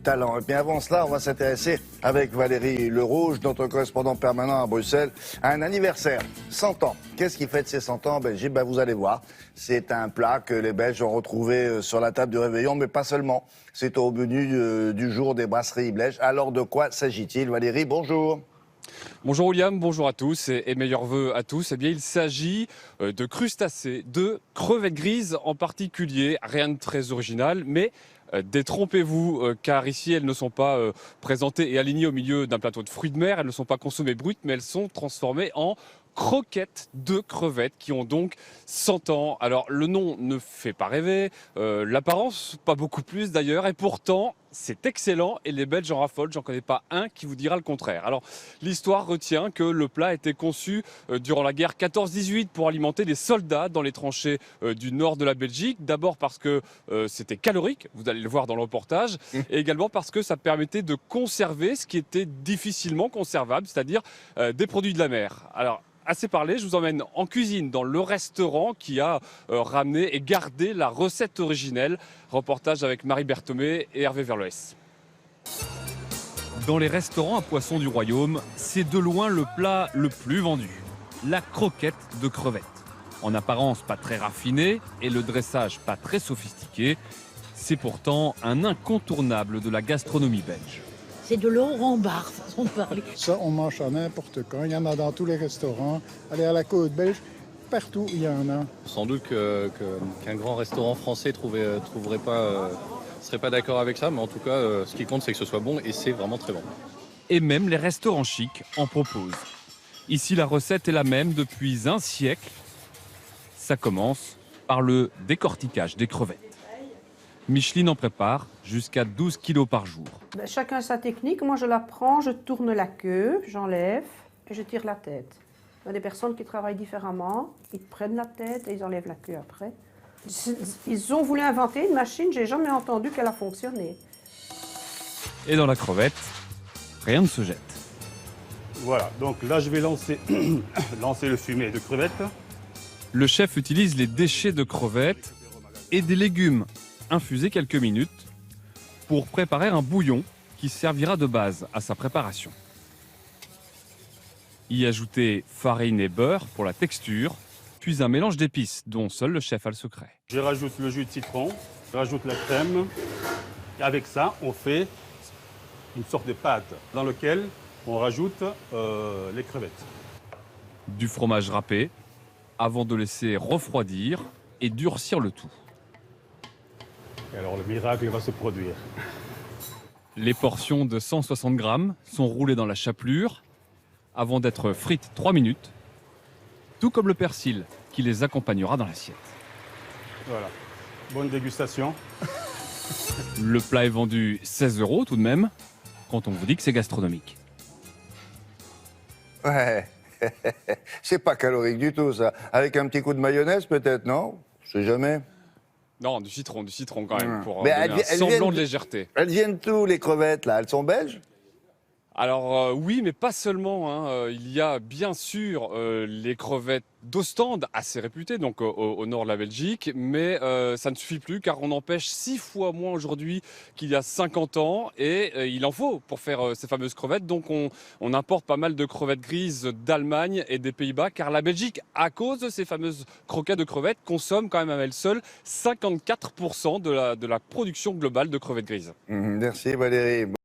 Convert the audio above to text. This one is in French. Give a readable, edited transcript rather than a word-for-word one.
Talent. Et bien avant cela, on va s'intéresser avec Valérie Lerouge, notre correspondant permanent à Bruxelles, à un anniversaire. 100 ans. Qu'est-ce qui fête ses 100 ans en Belgique? Vous allez voir. C'est un plat que les Belges ont retrouvé sur la table du réveillon, mais pas seulement. C'est au menu du jour des brasseries belges. Alors de quoi s'agit-il? Valérie, bonjour. Bonjour William, bonjour à tous et meilleurs vœux à tous. Eh bien, il s'agit de crustacés, de crevettes grises en particulier. Rien de très original, mais détrompez-vous, car ici elles ne sont pas présentées et alignées au milieu d'un plateau de fruits de mer. Elles ne sont pas consommées brutes, mais elles sont transformées en croquettes de crevettes qui ont donc 100 ans. Alors le nom ne fait pas rêver, l'apparence pas beaucoup plus d'ailleurs, et pourtant c'est excellent et les Belges en raffolent. J'en connais pas un qui vous dira le contraire. Alors l'histoire retient que le plat a été conçu durant la guerre 14-18 pour alimenter les soldats dans les tranchées du nord de la Belgique. D'abord parce que c'était calorique, vous allez le voir dans le reportage, et également parce que ça permettait de conserver ce qui était difficilement conservable, c'est-à-dire des produits de la mer. Alors assez parlé, je vous emmène en cuisine dans le restaurant qui a ramené et gardé la recette originelle. Reportage avec Marie Berthomé et Hervé Verloès. Dans les restaurants à poissons du royaume, c'est de loin le plat le plus vendu. La croquette de crevettes. En apparence pas très raffinée et le dressage pas très sophistiqué, c'est pourtant un incontournable de la gastronomie belge. C'est de l'or en barre, façon de parler. Ça, on mange à n'importe quand. Il y en a dans tous les restaurants. Allez à la côte belge, partout il y en a. Sans doute qu'un grand restaurant français serait pas d'accord avec ça, mais en tout cas, ce qui compte, c'est que ce soit bon et c'est vraiment très bon. Et même les restaurants chics en proposent. Ici, la recette est la même depuis un siècle. Ça commence par le décortiquage des crevettes. Micheline en prépare jusqu'à 12 kilos par jour. Chacun sa technique. Moi, je la prends, je tourne la queue, j'enlève et je tire la tête. Il y a des personnes qui travaillent différemment. Ils prennent la tête et ils enlèvent la queue après. Ils ont voulu inventer une machine, j'ai jamais entendu qu'elle a fonctionné. Et dans la crevette, rien ne se jette. Voilà, donc là je vais lancer le fumet de crevettes. Le chef utilise les déchets de crevettes et des légumes infusés quelques minutes pour préparer un bouillon qui servira de base à sa préparation. Y ajouter farine et beurre pour la texture, puis un mélange d'épices dont seul le chef a le secret. Je rajoute le jus de citron, je rajoute la crème. Et avec ça, on fait une sorte de pâte dans laquelle on rajoute les crevettes. Du fromage râpé avant de laisser refroidir et durcir le tout. Et alors le miracle va se produire. Les portions de 160 grammes sont roulées dans la chapelure avant d'être frites 3 minutes, tout comme le persil qui les accompagnera dans l'assiette. Voilà, bonne dégustation. Le plat est vendu 16 € tout de même, quand on vous dit que c'est gastronomique. Ouais, c'est pas calorique du tout ça. Avec un petit coup de mayonnaise peut-être, non? Je sais jamais. Non, du citron quand même, pour Mais donner un semblant de légèreté. Elles viennent d'où les crevettes là? Elles sont belges? Alors oui, mais pas seulement. Il y a bien sûr les crevettes d'Ostende, assez réputées, donc au nord de la Belgique, mais ça ne suffit plus car on en pêche 6 fois moins aujourd'hui qu'il y a 50 ans et il en faut pour faire ces fameuses crevettes. Donc on importe pas mal de crevettes grises d'Allemagne et des Pays-Bas car la Belgique, à cause de ces fameuses croquettes de crevettes, consomme quand même à elle seule 54% de la production globale de crevettes grises. Merci Valérie.